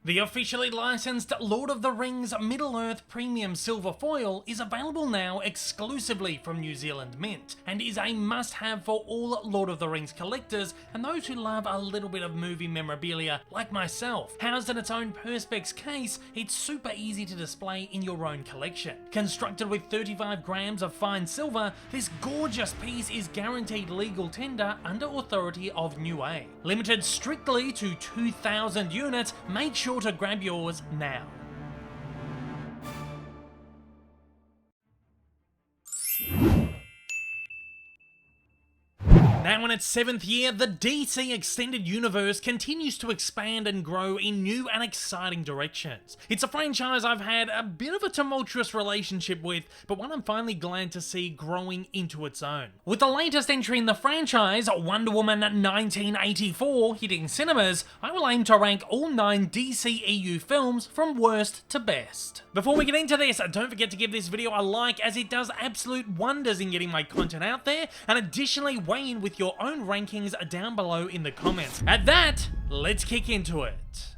The officially licensed Lord of the Rings Middle-earth Premium Silver Foil is available now exclusively from New Zealand Mint, and is a must-have for all Lord of the Rings collectors and those who love a little bit of movie memorabilia like myself. Housed in its own Perspex case, it's super easy to display in your own collection. Constructed with 35 grams of fine silver, this gorgeous piece is guaranteed legal tender under authority of NUA. Limited strictly to 2,000 units, make sure to grab yours now. Now in its 7th year, the DC Extended Universe continues to expand and grow in new and exciting directions. It's a franchise I've had a bit of a tumultuous relationship with, but one I'm finally glad to see growing into its own. With the latest entry in the franchise, Wonder Woman 1984, hitting cinemas, I will aim to rank all 9 DCEU films from worst to best. Before we get into this, don't forget to give this video a like, as it does absolute wonders in getting my content out there, and additionally weigh in with your own rankings down below in the comments. At that, let's kick into it.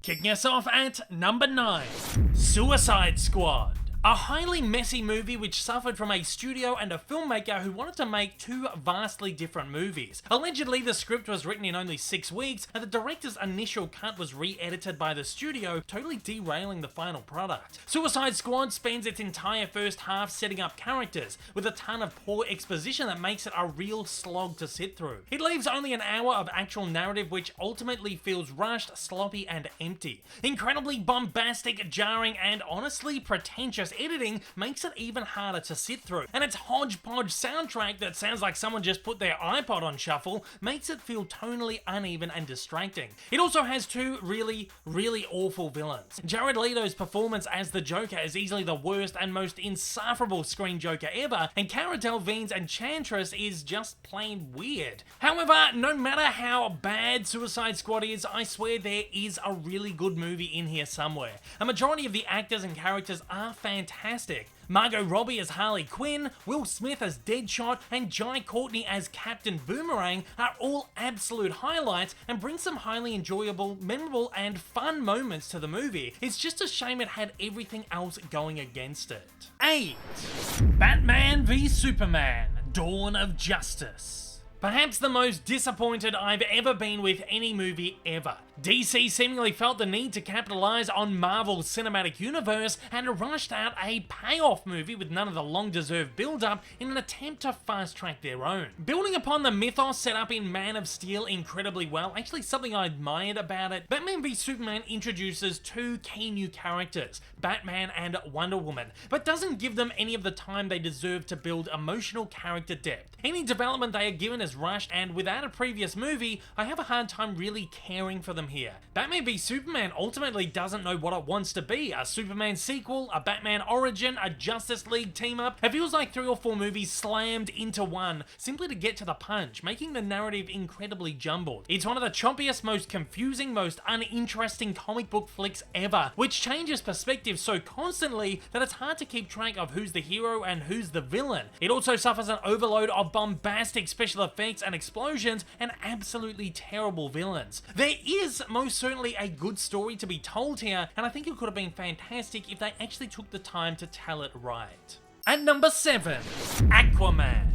Kicking us off at number 9, Suicide Squad. A highly messy movie which suffered from a studio and a filmmaker who wanted to make 2 vastly different movies. Allegedly, the script was written in only 6 weeks, and the director's initial cut was re-edited by the studio, totally derailing the final product. Suicide Squad spends its entire first half setting up characters, with a ton of poor exposition that makes it a real slog to sit through. It leaves only an hour of actual narrative which ultimately feels rushed, sloppy, and empty. Incredibly bombastic, jarring, and honestly pretentious editing makes it even harder to sit through, and its hodgepodge soundtrack that sounds like someone just put their iPod on shuffle makes it feel tonally uneven and distracting. It also has 2 really awful villains. Jared Leto's performance as the Joker is easily the worst and most insufferable screen Joker ever, and Cara Delevingne's Enchantress is just plain weird. However, no matter how bad Suicide Squad is, I swear there is a really good movie in here somewhere. A majority of the actors and characters are fantastic. Margot Robbie as Harley Quinn, Will Smith as Deadshot, and Jai Courtney as Captain Boomerang are all absolute highlights and bring some highly enjoyable, memorable, and fun moments to the movie. It's just a shame it had everything else going against it. 8. Batman v Superman: Dawn of Justice. Perhaps the most disappointed I've ever been with any movie ever. DC seemingly felt the need to capitalize on Marvel's cinematic universe and rushed out a payoff movie with none of the long-deserved build-up in an attempt to fast-track their own. Building upon the mythos set up in Man of Steel incredibly well, actually something I admired about it, Batman v Superman introduces 2 key new characters, Batman and Wonder Woman, but doesn't give them any of the time they deserve to build emotional character depth. Any development they are given is rushed, and without a previous movie, I have a hard time really caring for them here. Batman v Superman ultimately doesn't know what it wants to be: a Superman sequel, a Batman origin, a Justice League team-up. It feels like 3 or 4 movies slammed into one, simply to get to the punch, making the narrative incredibly jumbled. It's one of the chompiest, most confusing, most uninteresting comic book flicks ever, which changes perspective so constantly that it's hard to keep track of who's the hero and who's the villain. It also suffers an overload of bombastic special effects and explosions and absolutely terrible villains. There is most certainly a good story to be told here, and I think it could have been fantastic if they actually took the time to tell it right. At number 7, Aquaman.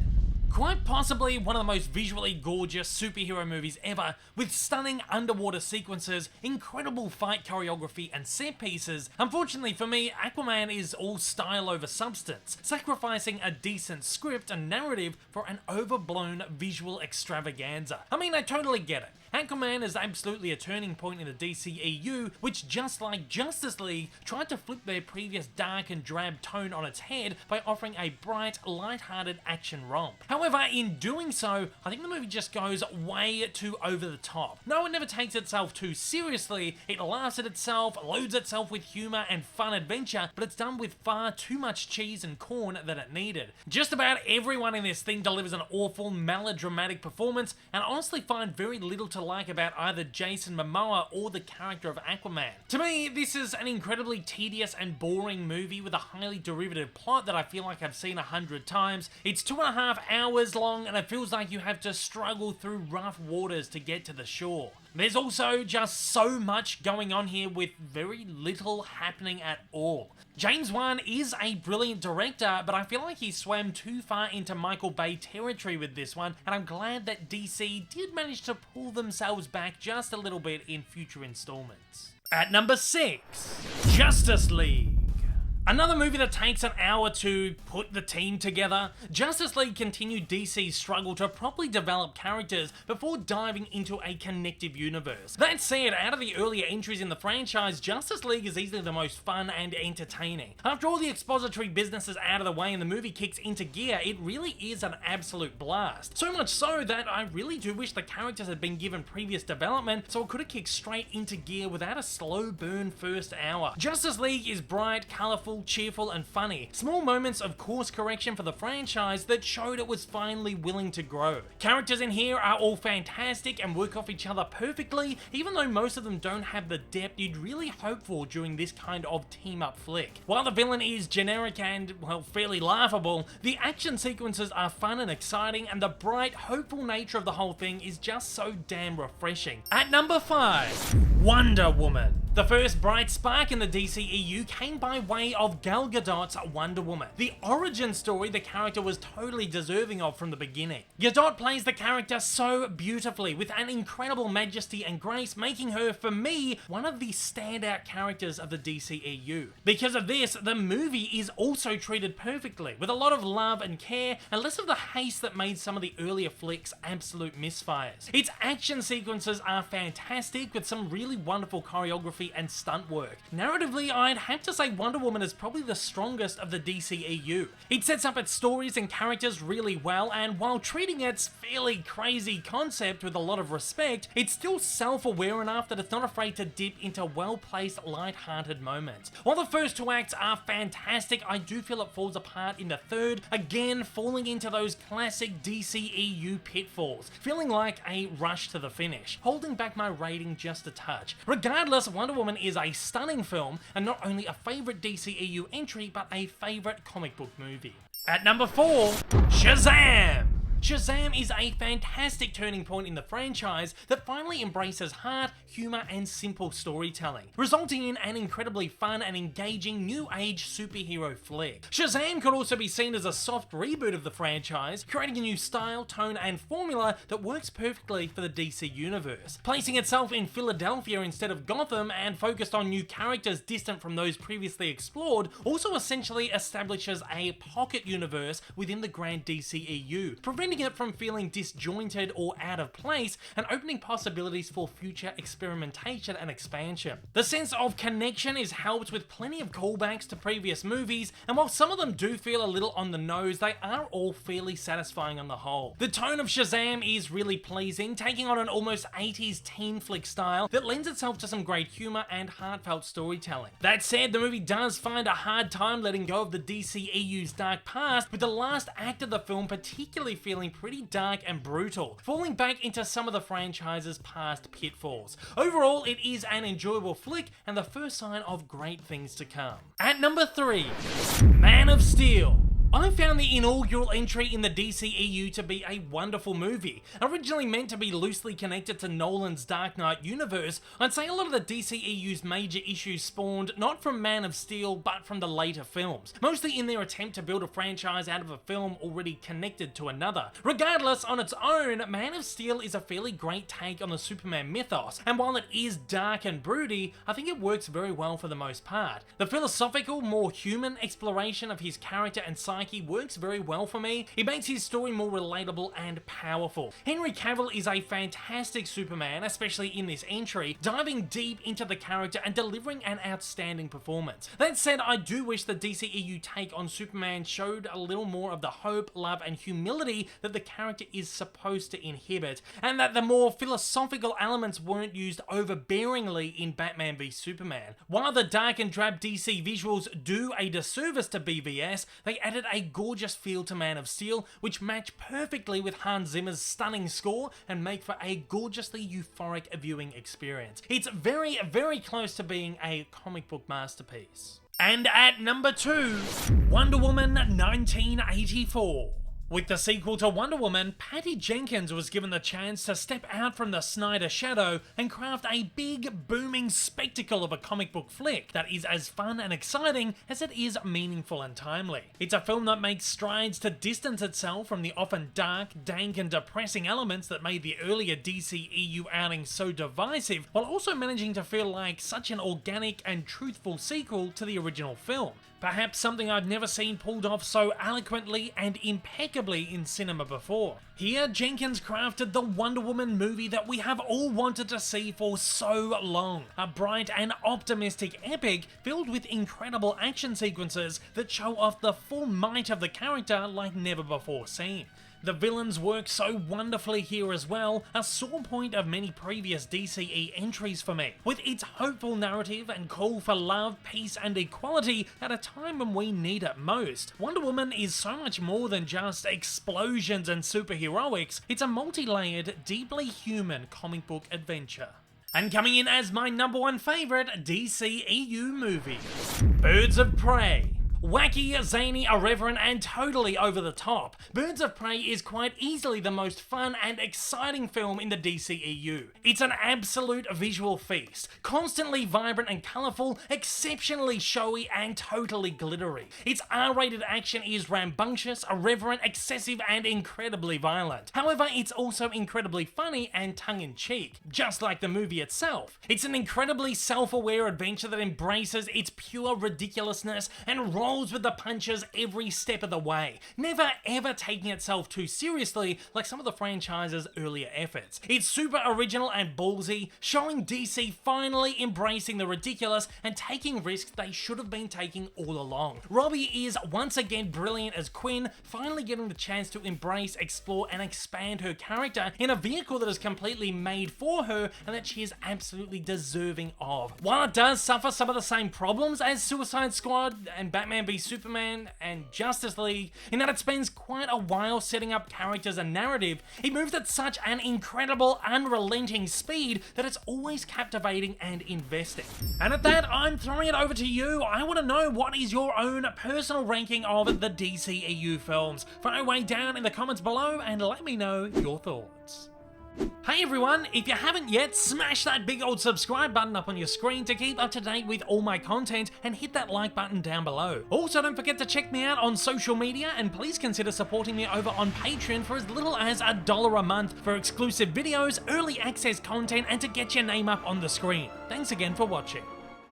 Quite possibly one of the most visually gorgeous superhero movies ever, with stunning underwater sequences, incredible fight choreography, and set pieces. Unfortunately for me, Aquaman is all style over substance, sacrificing a decent script and narrative for an overblown visual extravaganza. I mean, I totally get it. Aquaman is absolutely a turning point in the DCEU, which, just like Justice League, tried to flip their previous dark and drab tone on its head by offering a bright, light-hearted action romp. However, in doing so, I think the movie just goes way too over the top. No, it never takes itself too seriously, it laughs at itself, loads itself with humor and fun adventure, but it's done with far too much cheese and corn that it needed. Just about everyone in this thing delivers an awful, melodramatic performance, and I honestly find very little to like about either Jason Momoa or the character of Aquaman. To me, this is an incredibly tedious and boring movie with a highly derivative plot that I feel like I've seen 100 times. It's 2.5 hours long, and it feels like you have to struggle through rough waters to get to the shore. There's also just so much going on here with very little happening at all. James Wan is a brilliant director, but I feel like he swam too far into Michael Bay territory with this one, and I'm glad that DC did manage to pull themselves back just a little bit in future installments. At number 6, Justice League. Another movie that takes an hour to put the team together. Justice League continued DC's struggle to properly develop characters before diving into a connective universe. That said, out of the earlier entries in the franchise, Justice League is easily the most fun and entertaining. After all the expository business is out of the way and the movie kicks into gear, it really is an absolute blast. So much so that I really do wish the characters had been given previous development so it could have kicked straight into gear without a slow burn first hour. Justice League is bright, colourful, cheerful and funny. Small moments of course correction for the franchise that showed it was finally willing to grow. Characters in here are all fantastic and work off each other perfectly, even though most of them don't have the depth you'd really hope for during this kind of team-up flick. While the villain is generic and, well, fairly laughable, the action sequences are fun and exciting, and the bright, hopeful nature of the whole thing is just so damn refreshing. At number 5, Wonder Woman. The first bright spark in the DCEU came by way of Gal Gadot's Wonder Woman, the origin story the character was totally deserving of from the beginning. Gadot plays the character so beautifully, with an incredible majesty and grace, making her, for me, one of the standout characters of the DCEU. Because of this, the movie is also treated perfectly, with a lot of love and care, and less of the haste that made some of the earlier flicks absolute misfires. Its action sequences are fantastic, with some really wonderful choreography and stunt work. Narratively, I'd have to say Wonder Woman is probably the strongest of the DCEU. It sets up its stories and characters really well, and while treating its fairly crazy concept with a lot of respect, it's still self-aware enough that it's not afraid to dip into well-placed, light-hearted moments. While the first 2 acts are fantastic, I do feel it falls apart in the third, again falling into those classic DCEU pitfalls, feeling like a rush to the finish, holding back my rating just a touch. Regardless, Wonder Woman is a stunning film, and not only a favourite DCEU entry, but a favourite comic book movie. At number 4, Shazam! Shazam is a fantastic turning point in the franchise that finally embraces heart, humour and simple storytelling, resulting in an incredibly fun and engaging new age superhero flick. Shazam could also be seen as a soft reboot of the franchise, creating a new style, tone and formula that works perfectly for the DC universe. Placing itself in Philadelphia instead of Gotham and focused on new characters distant from those previously explored also essentially establishes a pocket universe within the grand DCEU, preventing it from feeling disjointed or out of place and opening possibilities for future experimentation and expansion. The sense of connection is helped with plenty of callbacks to previous movies, and while some of them do feel a little on the nose, they are all fairly satisfying on the whole. The tone of Shazam is really pleasing, taking on an almost 80s teen flick style that lends itself to some great humour and heartfelt storytelling. That said, the movie does find a hard time letting go of the DCEU's dark past, with the last act of the film particularly feeling pretty dark and brutal, falling back into some of the franchise's past pitfalls. Overall, it is an enjoyable flick and the first sign of great things to come. At number 3, Man of Steel. I found the inaugural entry in the DCEU to be a wonderful movie. Originally meant to be loosely connected to Nolan's Dark Knight universe, I'd say a lot of the DCEU's major issues spawned not from Man of Steel, but from the later films, mostly in their attempt to build a franchise out of a film already connected to another. Regardless, on its own, Man of Steel is a fairly great take on the Superman mythos, and while it is dark and broody, I think it works very well for the most part. The philosophical, more human exploration of his character and psyche works very well for me. It makes his story more relatable and powerful. Henry Cavill is a fantastic Superman, especially in this entry, diving deep into the character and delivering an outstanding performance. That said, I do wish the DCEU take on Superman showed a little more of the hope, love and humility that the character is supposed to inhibit, and that the more philosophical elements weren't used overbearingly in Batman v Superman. While the dark and drab DC visuals do a disservice to BVS, they added a gorgeous feel to Man of Steel, which match perfectly with Hans Zimmer's stunning score and make for a gorgeously euphoric viewing experience. It's very, very close to being a comic book masterpiece. And at number 2, Wonder Woman 1984. With the sequel to Wonder Woman, Patty Jenkins was given the chance to step out from the Snyder shadow and craft a big, booming spectacle of a comic book flick that is as fun and exciting as it is meaningful and timely. It's a film that makes strides to distance itself from the often dark, dank and depressing elements that made the earlier DCEU outing so divisive, while also managing to feel like such an organic and truthful sequel to the original film. Perhaps something I've never seen pulled off so eloquently and impeccably in cinema before. Here, Jenkins crafted the Wonder Woman movie that we have all wanted to see for so long. A bright and optimistic epic filled with incredible action sequences that show off the full might of the character like never before seen. The villains work so wonderfully here as well, a sore point of many previous DCE entries for me, with its hopeful narrative and call for love, peace and equality at a time when we need it most. Wonder Woman is so much more than just explosions and superheroics, it's a multi-layered, deeply human comic book adventure. And coming in as my #1 favourite DCEU movie, Birds of Prey. Wacky, zany, irreverent, and totally over the top, Birds of Prey is quite easily the most fun and exciting film in the DCEU. It's an absolute visual feast, constantly vibrant and colourful, exceptionally showy, and totally glittery. Its R-rated action is rambunctious, irreverent, excessive, and incredibly violent. However, it's also incredibly funny and tongue-in-cheek, just like the movie itself. It's an incredibly self-aware adventure that embraces its pure ridiculousness and rolls with the punches every step of the way, never ever taking itself too seriously like some of the franchise's earlier efforts. It's super original and ballsy, showing DC finally embracing the ridiculous and taking risks they should have been taking all along. Robbie is once again brilliant as Quinn, finally getting the chance to embrace, explore and expand her character in a vehicle that is completely made for her and that she is absolutely deserving of. While it does suffer some of the same problems as Suicide Squad and Batman v Superman and Justice League, in that it spends quite a while setting up characters and narrative, it moves at such an incredible, unrelenting speed that it's always captivating and investing. And at that, I'm throwing it over to you. I want to know, what is your own personal ranking of the DCEU films? Find your way down in the comments below and let me know your thoughts. Hey everyone, if you haven't yet, smash that big old subscribe button up on your screen to keep up to date with all my content and hit that like button down below. Also, don't forget to check me out on social media and please consider supporting me over on Patreon for as little as $1 a month for exclusive videos, early access content and to get your name up on the screen. Thanks again for watching.